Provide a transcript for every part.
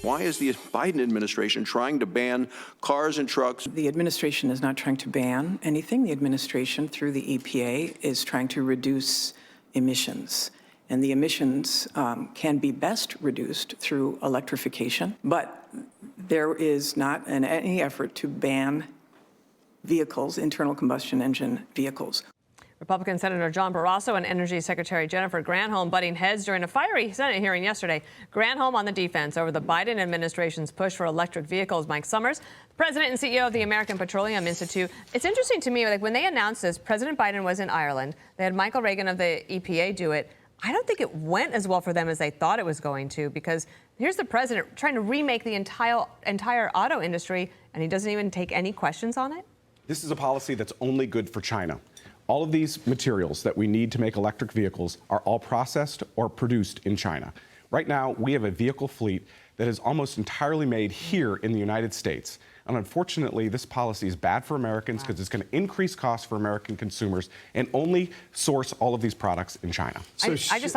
Why is the Biden administration trying to ban cars and trucks? The administration is not trying to ban anything. The administration, through the EPA, is trying to reduce emissions. And the emissions can be best reduced through electrification. But there is not any effort to ban vehicles, internal combustion engine vehicles. Republican Senator John Barrasso and Energy Secretary Jennifer Granholm butting heads during a fiery Senate hearing yesterday. Granholm on the defense over the Biden administration's push for electric vehicles. Mike Sommers, the president and CEO of the American Petroleum Institute. It's interesting to me, like when they announced this, President Biden was in Ireland. They had Michael Regan of the EPA do it. I don't think it went as well for them as they thought it was going to, because here's the president trying to remake the entire auto industry, and he doesn't even take any questions on it. This is a policy that's only good for China. All of these materials that we need to make electric vehicles are all processed or produced in China. Right now, we have a vehicle fleet that is almost entirely made here in the United States. And unfortunately, this policy is bad for Americans because it's going to increase costs for American consumers and only source all of these products in China. I just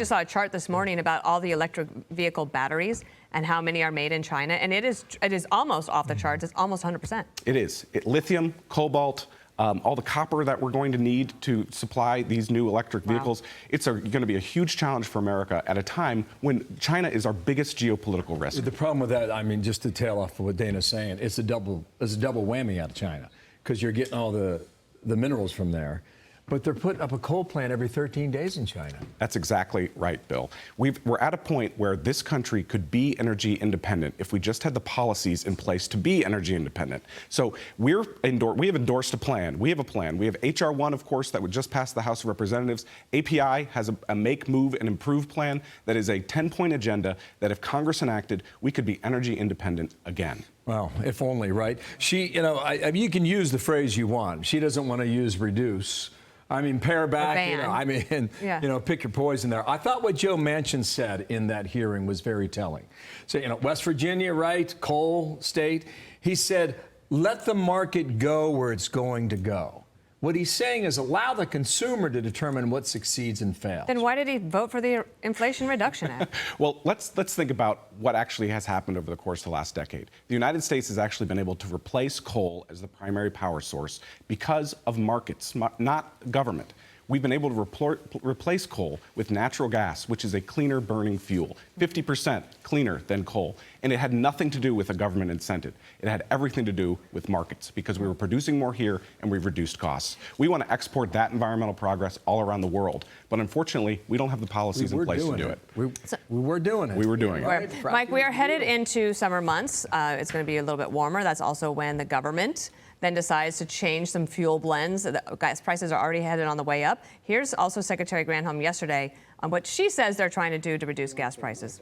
saw a chart this morning about all the electric vehicle batteries and how many are made in China. And it is almost off the charts. It's almost 100%. It is. Lithium, cobalt, all the copper that we're going to need to supply these new electric vehicles. Wow. It's going to be a huge challenge for America at a time when China is our biggest geopolitical risk. The problem with that, I mean, just to tail off of what Dana's saying, it's a double whammy out of China, because you're getting all the minerals from there. But they're putting up a coal plant every 13 days in China. That's exactly right, Bill. We're at a point where this country could be energy independent if we just had the policies in place to be energy independent. So we have endorsed a plan. We have a plan. We have H.R. 1, of course, that would just pass the House of Representatives. API has a make, move, and improve plan that is a 10-point agenda that if Congress enacted, we could be energy independent again. Well, if only, right? She, you can use the phrase you want. She doesn't want to use reduce. I mean, pare back, pick your poison there. I thought what Joe Manchin said in that hearing was very telling. So, West Virginia, right, coal state, he said, let the market go where it's going to go. What he's saying is allow the consumer to determine what succeeds and fails. Then why did he vote for the Inflation Reduction Act? Well, let's think about what actually has happened over the course of the last decade. The United States has actually been able to replace coal as the primary power source because of markets, not government. We've been able to replace coal with natural gas, which is a cleaner burning fuel, 50% cleaner than coal. And it had nothing to do with a government incentive. It had everything to do with markets, because we were producing more here and we've reduced costs. We want to export that environmental progress all around the world. But unfortunately, we don't have the policies in place to do it. We were doing it. We were doing it. Mike, we are headed into summer months. It's going to be a little bit warmer. That's also when the government then decides to change some fuel blends. The gas prices are already headed on the way up. Here's also Secretary Granholm yesterday on what she says they're trying to do to reduce gas prices.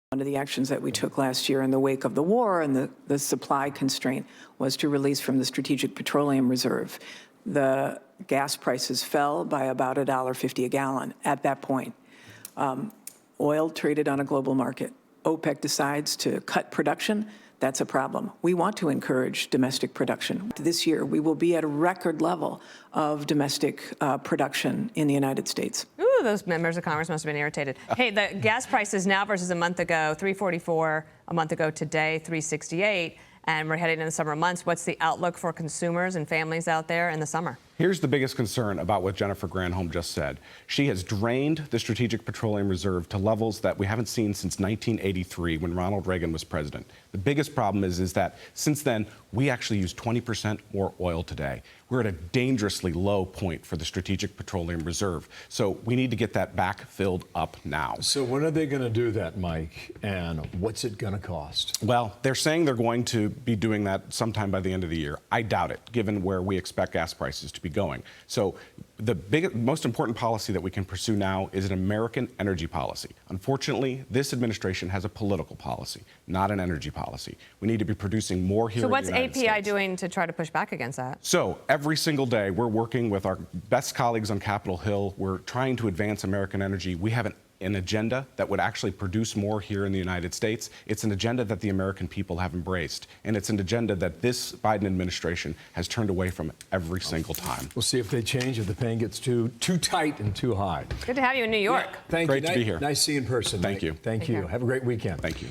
One of the actions that we took last year in the wake of the war and the supply constraint was to release from the Strategic Petroleum Reserve. The gas prices fell by about $1.50 a gallon at that point. Oil traded on a global market. OPEC decides to cut production. That's a problem. We want to encourage domestic production. This year, we will be at a record level of domestic production in the United States. Ooh, those members of Congress must have been irritated. Hey, the gas prices now versus a month ago, $3.44 a month ago today, $3.68. And we're heading into the summer months. What's the outlook for consumers and families out there in the summer? Here's the biggest concern about what Jennifer Granholm just said. She has drained the Strategic Petroleum Reserve to levels that we haven't seen since 1983 when Ronald Reagan was president. The biggest problem is that since then, we actually use 20% more oil today. We're at a dangerously low point for the Strategic Petroleum Reserve. So we need to get that back filled up now. So when are they going to do that, Mike? And what's it going to cost? Well, they're saying they're going to be doing that sometime by the end of the year. I doubt it, given where we expect gas prices to be going. So the most important policy that we can pursue now is an American energy policy. Unfortunately, this administration has a political policy, not an energy policy. We need to be producing more here in the United States. So what's API doing to try to push back against that? So every single day, we're working with our best colleagues on Capitol Hill. We're trying to advance American energy. We have an agenda that would actually produce more here in the United States. It's an agenda that the American people have embraced, and it's an agenda that this Biden administration has turned away from every single time. We'll see if they change, if the pain gets too tight and too high. Good to have you in New York. Thank you. Great to be here. Nice to see you in person. Thank you. Thank you. Have a great weekend. Thank you.